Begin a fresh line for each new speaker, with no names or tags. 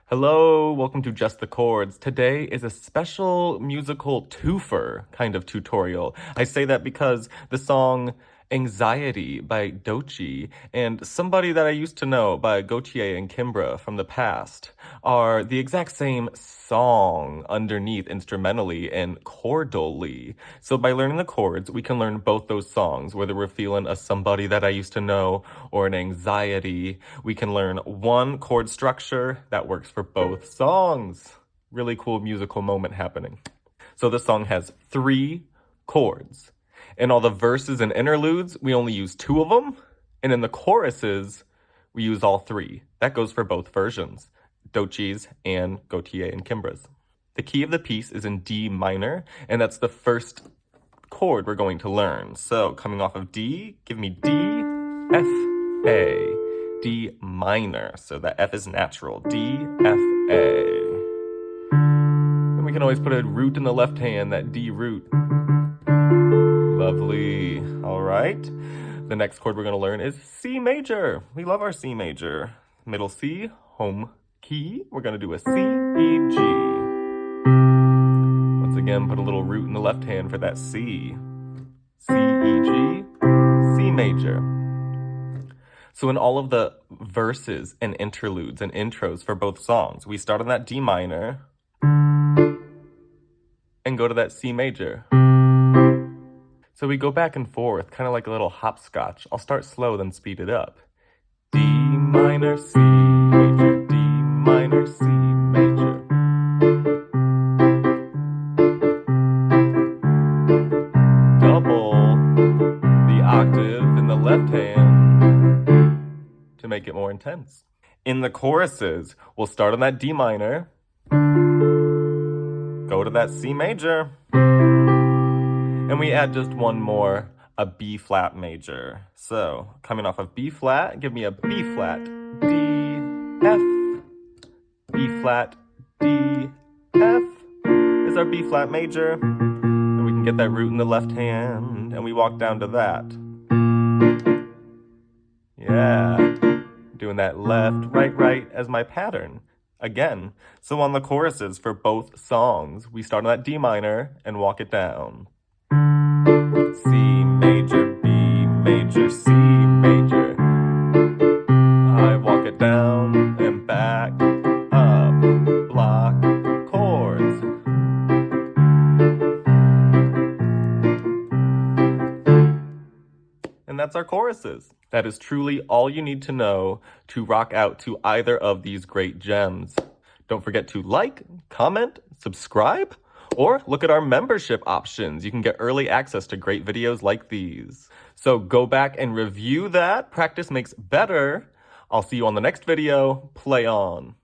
Hello, welcome to Just the Chords. Today is a special musical twofer kind of tutorial. I say that because the song Anxiety by Doechii and Somebody That I Used to Know by Gotye and Kimbra from the past are the exact same song underneath instrumentally and chordally. So by learning the chords, we can learn both those songs, whether we're feeling a Somebody That I Used to Know or an Anxiety. We can learn one chord structure that works for both songs. Really cool musical moment happening. So this song has 3 chords. In all the verses and interludes, we only use 2 of them. And in the choruses, we use all 3. That goes for both versions, Doechii's and Gotye and Kimbra's. The key of the piece is in D minor, and that's the first chord we're going to learn. So coming off of D, give me D, F, A, D minor. So that F is natural, D, F, A. And we can always put a root in the left hand, that D root. Lovely. All right. The next chord we're going to learn is C major. We love our C major. Middle C, home key. We're going to do a C, E, G. Once again, put a little root in the left hand for that C. C, E, G, C major. So in all of the verses and interludes and intros for both songs, we start on that D minor and go to that C major. So we go back and forth, kind of like a little hopscotch. I'll start slow, then speed it up. D minor, C major, D minor, C major. Double the octave in the left hand to make it more intense. In the choruses, we'll start on that D minor, go to that C major, and we add just one more, a B flat major. So coming off of B flat, give me a B flat, D, F, B flat, D, F is our B flat major. And we can get that root in the left hand, and we walk down to that. Yeah, doing that left, right as my pattern. Again, so on the choruses for both songs, we start on that D minor and walk it down. C major, B major, C major. I walk it down and back, up, block, chords. And that's our choruses. That is truly all you need to know to rock out to either of these great gems. Don't forget to like, comment, subscribe, or look at our membership options. You can get early access to great videos like these. So go back and review that. Practice makes better. I'll see you on the next video. Play on.